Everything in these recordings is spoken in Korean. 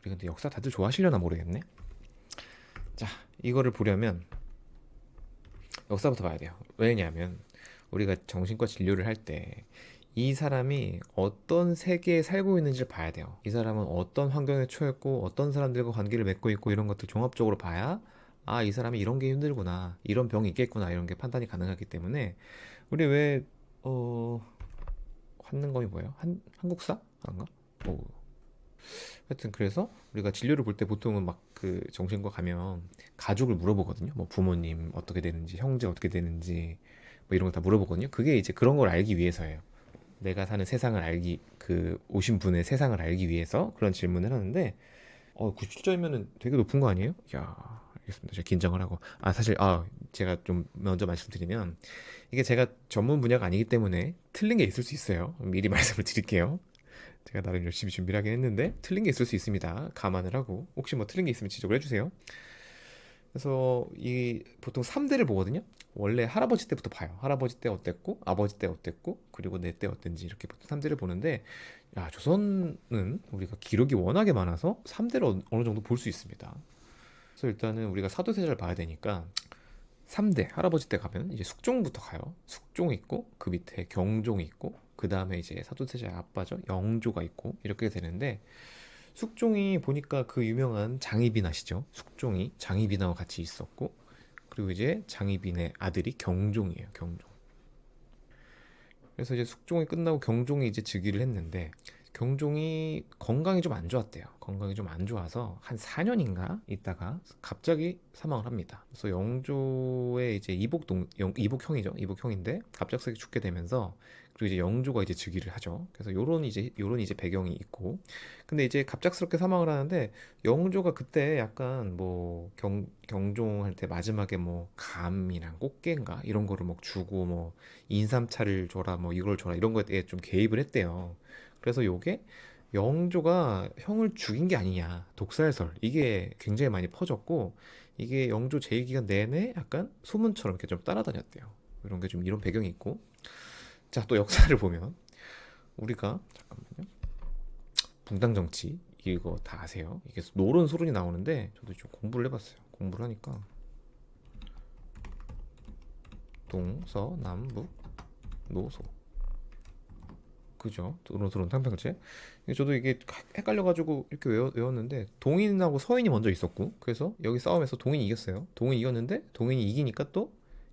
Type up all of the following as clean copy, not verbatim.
우리 근데 역사 다들 좋아하시려나 모르겠네. 자, 이거를 보려면 역사부터 봐야 돼요. 왜냐하면 우리가 정신과 진료를 할 때 이 사람이 어떤 세계에 살고 있는지를 봐야 돼요. 이 사람은 어떤 환경에 처했고 어떤 사람들과 관계를 맺고 있고 이런 것들 종합적으로 봐야 아, 이 사람이 이런 게 힘들구나, 이런 병이 있겠구나, 이런 게 판단이 가능하기 때문에 우리 왜 어... 한능검이 뭐예요? 한국사? 아닌가? 뭐 하여튼 그래서 우리가 진료를 볼 때 보통은 막 그 정신과 가면 가족을 물어보거든요. 뭐 부모님 어떻게 되는지, 형제 어떻게 되는지 뭐 이런 걸 다 물어보거든요. 그게 이제 그런 걸 알기 위해서예요. 내가 사는 세상을 알기, 그 오신 분의 세상을 알기 위해서 그런 질문을 하는데 97점이면은 되게 높은 거 아니에요? 야, 알겠습니다. 제가 긴장을 하고 사실 제가 좀 먼저 말씀드리면 이게 제가 전문 분야가 아니기 때문에 틀린 게 있을 수 있어요. 미리 말씀을 드릴게요. 제가 나름 열심히 준비를 하긴 했는데 틀린 게 있을 수 있습니다. 감안을 하고 혹시 뭐 틀린 게 있으면 지적을 해주세요. 그래서 이 보통 3대를 보거든요. 원래 할아버지 때부터 봐요. 할아버지 때 어땠고 아버지 때 어땠고 그리고 내 때 어땠지, 이렇게 보통 3대를 보는데 야, 조선은 우리가 기록이 워낙에 많아서 3대를 어느 정도 볼 수 있습니다. 그래서 일단은 우리가 사도세자를 봐야 되니까 3대 할아버지 때 가면 이제 숙종부터 가요. 숙종 있고 그 밑에 경종 있고 그 다음에 이제 사도세자의 아빠죠, 영조가 있고 이렇게 되는데 숙종이 보니까 그 유명한 장희빈 아시죠? 숙종이 장희빈하고 같이 있었고 그리고 이제 장희빈의 아들이 경종이에요. 경종. 그래서 이제 숙종이 끝나고 경종이 이제 즉위를 했는데 경종이 건강이 좀 안 좋았대요. 건강이 좀 안 좋아서 한 4년인가 있다가 갑자기 사망을 합니다. 그래서 영조의 이제 이복형이죠. 이복형인데 갑작스레 죽게 되면서 그리고 이제 영조가 이제 즉위를 하죠. 그래서 요런 이제 배경이 있고 근데 이제 갑작스럽게 사망을 하는데 영조가 그때 약간 뭐 경종한테 마지막에 뭐 감이랑 꽃게인가 이런 거를 뭐 주고 뭐 인삼차를 줘라 뭐 이걸 줘라 이런 거에 좀 개입을 했대요. 그래서 요게 영조가 형을 죽인 게 아니냐, 독살설, 이게 굉장히 많이 퍼졌고 이게 영조 제2기간 내내 약간 소문처럼 이렇게 좀 따라다녔대요. 이런 게 좀 이런 배경이 있고 자, 또 역사를 보면 우리가 잠깐만요, 붕당 정치 이거 다 아세요? 이게 노론 소론이 나오는데 저도 좀 공부를 해봤어요. 공부를 하니까 동서남북 노소, 그죠? 노론소론 탕평제. 저도 이게 헷갈려가지고 이렇게 외웠는데 동인하고 서인이 먼저 있었고 그래서 여기 싸움에서 동인이 이겼어요. 동인이 이겼는데 동인이 이기니까 또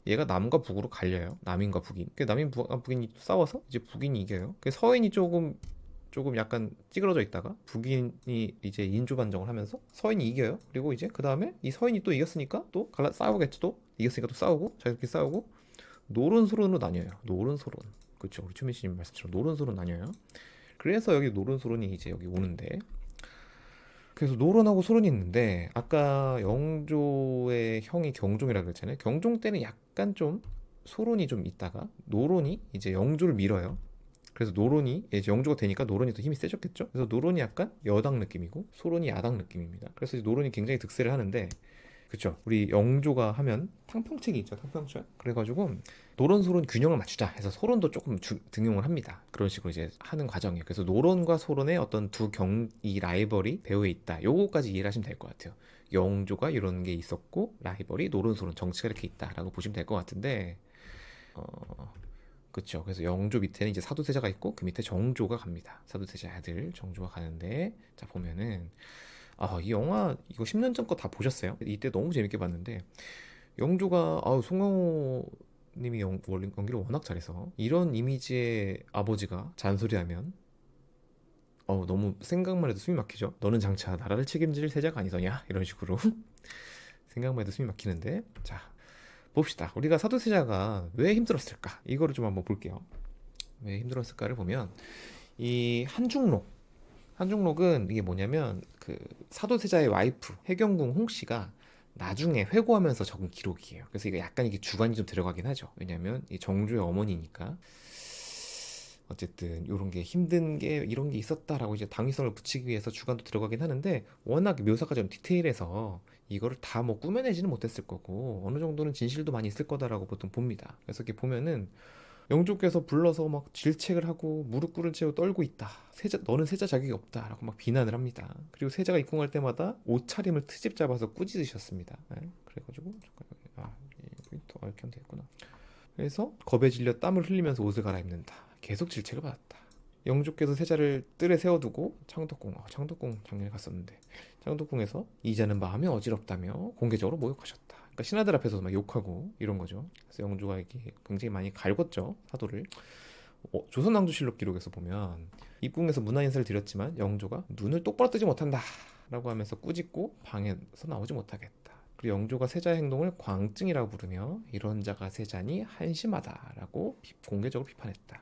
얘가 남과 북으로 갈려요. 남인과 북인. 남인 북인이 싸워서 이제 북인이 이겨요. 서인이 조금 약간 찌그러져 있다가 북인이 이제 인조 반정을 하면서 서인이 이겨요. 그리고 이제 그 다음에 이 서인이 또 이겼으니까 또 갈라 싸우겠지. 또 이겼으니까 또 싸우고 자기들끼리 싸우고 노론소론으로 나뉘어요. 노론소론. 그렇죠. 우리 추민 씨님 말씀처럼 노론소론 나뉘어요. 그래서 여기 노론소론이 이제 여기 오는데 그래서 노론하고 소론이 있는데 아까 영조의 형이 경종이라 그랬잖아요. 경종 때는 약간 좀 소론이 좀 있다가 노론이 이제 영조를 밀어요. 그래서 노론이 이제 영조가 되니까 노론이 더 힘이 세졌겠죠. 그래서 노론이 약간 여당 느낌이고 소론이 야당 느낌입니다. 그래서 이제 노론이 굉장히 득세를 하는데 그쵸. 우리 영조가 하면 탕평책이 있죠. 탕평책. 그래가지고 노론, 소론 균형을 맞추자 해서 소론도 조금 등용을 합니다. 그런 식으로 이제 하는 과정이에요. 그래서 노론과 소론의 어떤 이 라이벌이 배후에 있다. 요거까지 이해를 하시면 될 것 같아요. 영조가 이런 게 있었고 라이벌이 노론, 소론, 정치가 이렇게 있다라고 보시면 될 것 같은데 그쵸. 그래서 영조 밑에는 이제 사도세자가 있고 그 밑에 정조가 갑니다. 사도세자 아들 정조가 가는데 자 보면은 이 영화 이거 10년 전 거 다 보셨어요? 이때 너무 재밌게 봤는데 영조가 송강호 님이 원래 연기를 워낙 잘해서 이런 이미지의 아버지가 잔소리하면 너무 생각만 해도 숨이 막히죠. 너는 장차 나라를 책임질 세자가 아니더냐 이런 식으로 생각만 해도 숨이 막히는데 자 봅시다. 우리가 사도세자가 왜 힘들었을까 이거를 좀 한번 볼게요. 왜 힘들었을까를 보면 이 한중록은 이게 뭐냐면 그 사도세자의 와이프 해경궁 홍씨가 나중에 회고하면서 적은 기록이에요. 그래서 이게 약간 이게 주관이 좀 들어가긴 하죠. 왜냐면 이 정조의 어머니니까 어쨌든 이런 게 힘든 게 이런 게 있었다라고 이제 당위성을 붙이기 위해서 주관도 들어가긴 하는데 워낙 묘사가 좀 디테일해서 이거를 다 뭐 꾸며내지는 못했을 거고 어느 정도는 진실도 많이 있을 거다라고 보통 봅니다. 그래서 이렇게 보면은 영조께서 불러서 막 질책을 하고 무릎 꿇은 채로 떨고 있다. 너는 세자 자격이 없다라고 막 비난을 합니다. 그리고 세자가 입궁할 때마다 옷차림을 트집 잡아서 꾸짖으셨습니다. 네, 그래가지고 잠깐 여기 더 이렇게 하면 되겠구나. 그래서 겁에 질려 땀을 흘리면서 옷을 갈아입는다. 계속 질책을 받았다. 영조께서 세자를 뜰에 세워두고 창덕궁 작년에 갔었는데 창덕궁에서 이자는 마음이 어지럽다며 공개적으로 모욕하셨다. 그러니까 신하들 앞에서 막 욕하고 이런 거죠. 그래서 영조가 이게 굉장히 많이 갈궜죠, 사도를. 조선왕조실록 기록에서 보면 입궁에서 문화 인사를 드렸지만 영조가 눈을 똑바로 뜨지 못한다 라고 하면서 꾸짖고 방에서 나오지 못하겠다. 그리고 영조가 세자의 행동을 광증이라고 부르며 이런 자가 세자니 한심하다라고 공개적으로 비판했다.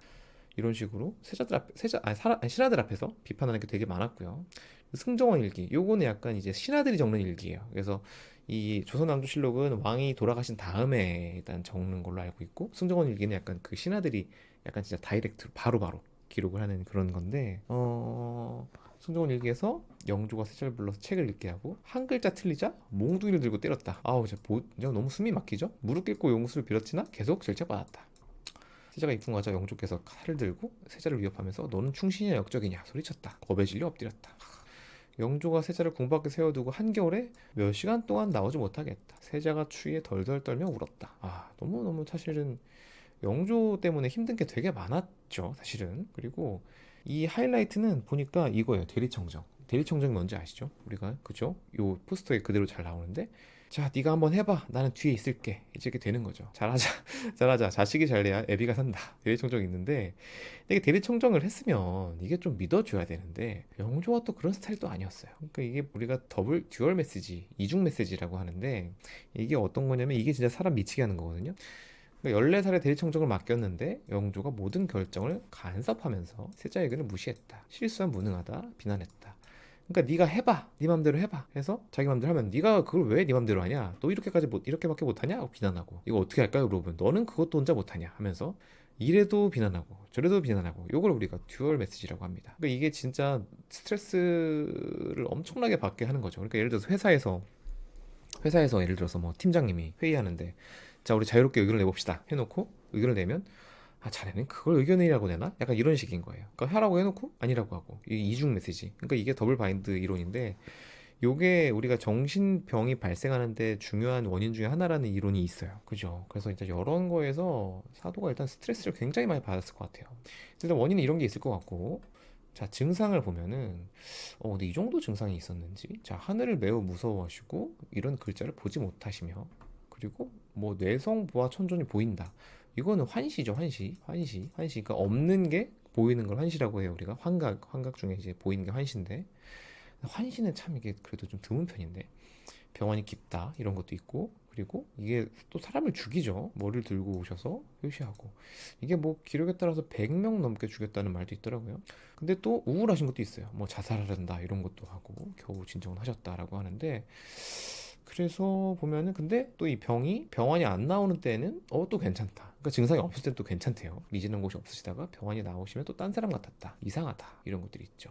이런 식으로 신하들 앞에서 비판하는 게 되게 많았고요. 승정원 일기, 요거는 약간 이제 신하들이 적는 일기예요. 그래서 이 조선왕조실록은 왕이 돌아가신 다음에 일단 적는 걸로 알고 있고, 승정원 일기는 약간 그 신하들이 약간 진짜 다이렉트로 바로바로 기록을 하는 그런 건데, 승정원 일기에서 영조가 세자를 불러서 책을 읽게 하고 한 글자 틀리자 몽둥이를 들고 때렸다. 아우, 진짜 너무 숨이 막히죠. 무릎 꿇고 용수를 빌었지나 계속 질책받았다. 세자가 입궁하자 영조께서 칼을 들고 세자를 위협하면서 너는 충신이냐 역적이냐 소리쳤다. 겁에 질려 엎드렸다. 영조가 세자를 궁 밖에 세워두고 한겨울에 몇 시간 동안 나오지 못하겠다. 세자가 추위에 덜덜 떨며 울었다. 너무너무 사실은 영조 때문에 힘든 게 되게 많았죠, 사실은. 그리고 이 하이라이트는 보니까 이거예요. 대리청정. 대리청정이 뭔지 아시죠? 우리가, 그죠? 요 포스터에 그대로 잘 나오는데, 자, 네가 한번 해봐. 나는 뒤에 있을게. 이렇게 되는 거죠. 잘하자. 잘하자. 자식이 잘 돼야 애비가 산다. 대리청정이 있는데, 근데 이게 대리청정을 했으면 이게 좀 믿어줘야 되는데, 영조가 또 그런 스타일도 아니었어요. 그러니까 이게 우리가 듀얼 메시지, 이중 메시지라고 하는데, 이게 어떤 거냐면 이게 진짜 사람 미치게 하는 거거든요. 14살에 대리청정을 맡겼는데 영조가 모든 결정을 간섭하면서 세자 의견을 무시했다. 실수한 무능하다. 비난했다. 그러니까 네가 해봐. 네 맘대로 해봐. 해서 자기 맘대로 하면 네가 그걸 왜 네 맘대로 하냐? 너 이렇게밖에 못하냐? 하고 비난하고 이거 어떻게 할까요? 물어보면 너는 그것도 혼자 못하냐? 하면서 이래도 비난하고 저래도 비난하고 요걸 우리가 듀얼 메시지라고 합니다. 그러니까 이게 진짜 스트레스를 엄청나게 받게 하는 거죠. 그러니까 예를 들어서 회사에서 예를 들어서 뭐 팀장님이 회의하는데 자 우리 자유롭게 의견을 내봅시다 해놓고 의견을 내면 자네는 그걸 의견이라고 내나? 약간 이런 식인 거예요. 그러니까 하라고 해놓고 아니라고 하고 이게 이중 메시지. 그러니까 이게 더블 바인드 이론인데 요게 우리가 정신병이 발생하는데 중요한 원인 중에 하나라는 이론이 있어요. 그죠? 그래서 이제 이런 거에서 사도가 일단 스트레스를 굉장히 많이 받았을 것 같아요. 일단 원인은 이런 게 있을 것 같고 자, 증상을 보면은, 근데 이 정도 증상이 있었는지. 자, 하늘을 매우 무서워하시고, 이런 글자를 보지 못하시며, 그리고 뭐 뇌성보와 천존이 보인다. 이거는 환시죠, 환시. 환시. 환시. 그러니까 없는 게 보이는 걸 환시라고 해요, 우리가. 환각 중에 이제 보이는 게 환시인데. 환시는 참 이게 그래도 좀 드문 편인데. 병환이 깊다 이런 것도 있고 그리고 이게 또 사람을 죽이죠. 머리를 들고 오셔서 표시하고 이게 뭐 기록에 따라서 100명 넘게 죽였다는 말도 있더라고요. 근데 또 우울하신 것도 있어요. 뭐 자살한다 이런 것도 하고 겨우 진정을 하셨다라고 하는데 그래서 보면은 근데 또 이 병환이 안 나오는 때는 또 괜찮다. 그러니까 증상이 없을 때는 또 괜찮대요. 미지는 곳이 없으시다가 병환이 나오시면 또 딴 사람 같았다. 이상하다. 이런 것들이 있죠.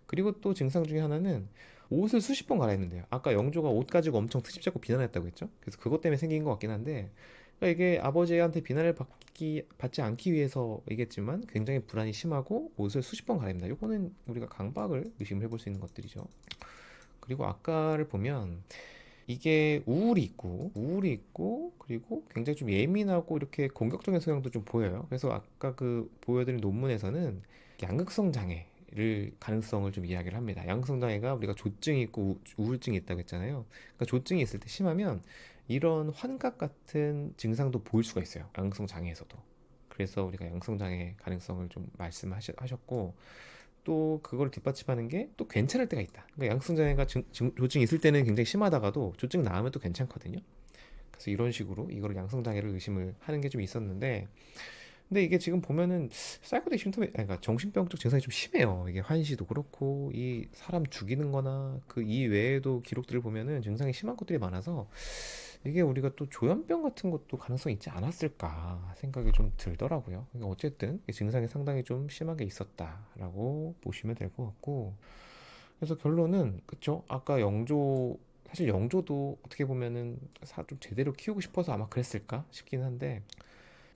그리고 또 증상 중에 하나는 옷을 수십 번 갈아입는데요. 아까 영조가 옷 가지고 엄청 트집 잡고 비난했다고 했죠. 그래서 그것 때문에 생긴 것 같긴 한데 그러니까 이게 아버지한테 비난을 받지 않기 위해서이겠지만 굉장히 불안이 심하고 옷을 수십 번 갈아입는다. 이거는 우리가 강박을 의심을 해볼 수 있는 것들이죠. 그리고 아까를 보면 이게 우울이 있고 그리고 굉장히 좀 예민하고 이렇게 공격적인 성향도 좀 보여요. 그래서 아까 그 보여드린 논문에서는 양극성 장애를 가능성을 좀 이야기를 합니다. 양극성 장애가 우리가 조증이 있고 우울증이 있다고 했잖아요. 그러니까 조증이 있을 때 심하면 이런 환각 같은 증상도 보일 수가 있어요. 양극성 장애에서도. 그래서 우리가 양극성 장애 가능성을 좀 말씀하셨고 또 그걸 뒷받침하는 게 또 괜찮을 때가 있다. 그러니까 양극성 장애가 조증이 있을 때는 굉장히 심하다가도 조증 나으면 또 괜찮거든요. 그래서 이런 식으로 이거를 양성 장애를 의심을 하는 게 좀 있었는데 근데 이게 지금 보면은 사이코틱 심토메 그러니까 정신병적 증상이 좀 심해요. 이게 환시도 그렇고 이 사람 죽이는 거나 그 이외에도 기록들을 보면은 증상이 심한 것들이 많아서 이게 우리가 또 조현병 같은 것도 가능성이 있지 않았을까 생각이 좀 들더라고요. 그러니까 어쨌든 이 증상이 상당히 좀 심하게 있었다라고 보시면 될 것 같고 그래서 결론은 그쵸? 아까 사실 영조도 어떻게 보면은 좀 제대로 키우고 싶어서 아마 그랬을까 싶긴 한데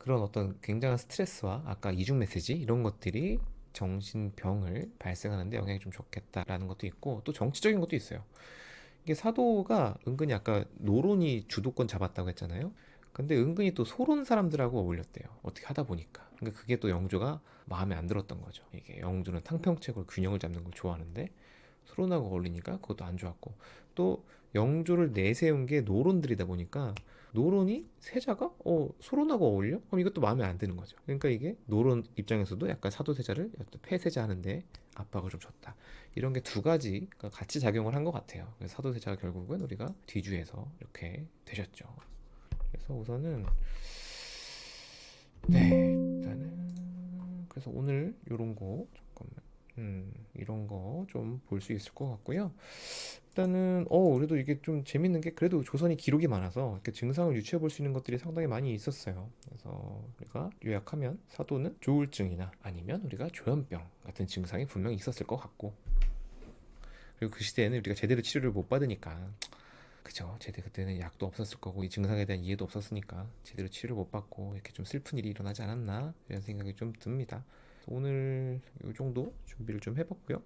그런 어떤 굉장한 스트레스와 아까 이중 메시지 이런 것들이 정신병을 발생하는데 영향이 좀 좋겠다라는 것도 있고, 또 정치적인 것도 있어요. 이게 사도가 은근히 아까 노론이 주도권 잡았다고 했잖아요. 근데 은근히 또 소론 사람들하고 어울렸대요. 어떻게 하다 보니까. 그러니까 그게 또 영조가 마음에 안 들었던 거죠. 이게 영조는 탕평책으로 균형을 잡는 걸 좋아하는데 소론하고 어울리니까 그것도 안 좋았고, 또 영조를 내세운 게 노론들이다 보니까 노론이 세자가 소론하고 어울려? 그럼 이것도 마음에 안 드는 거죠. 그러니까 이게 노론 입장에서도 약간 사도세자를 폐세자 하는데 압박을 좀 줬다. 이런 게 두 가지가 같이 작용을 한 것 같아요. 그래서 사도세자가 결국은 우리가 뒤주에서 이렇게 되셨죠. 그래서 우선은 네, 일단은 그래서 오늘 요런 거 잠깐만 이런 거 좀 볼 수 있을 것 같고요. 일단은 그래도 이게 좀 재밌는 게 그래도 조선이 기록이 많아서 이렇게 증상을 유추해 볼 수 있는 것들이 상당히 많이 있었어요. 그래서 우리가 요약하면 사도는 조울증이나 아니면 우리가 조현병 같은 증상이 분명히 있었을 것 같고, 그리고 그 시대에는 우리가 제대로 치료를 못 받으니까, 그죠, 제대 그때는 약도 없었을 거고 이 증상에 대한 이해도 없었으니까 제대로 치료를 못 받고 이렇게 좀 슬픈 일이 일어나지 않았나 이런 생각이 좀 듭니다. 오늘 이 정도 준비를 좀 해봤고요.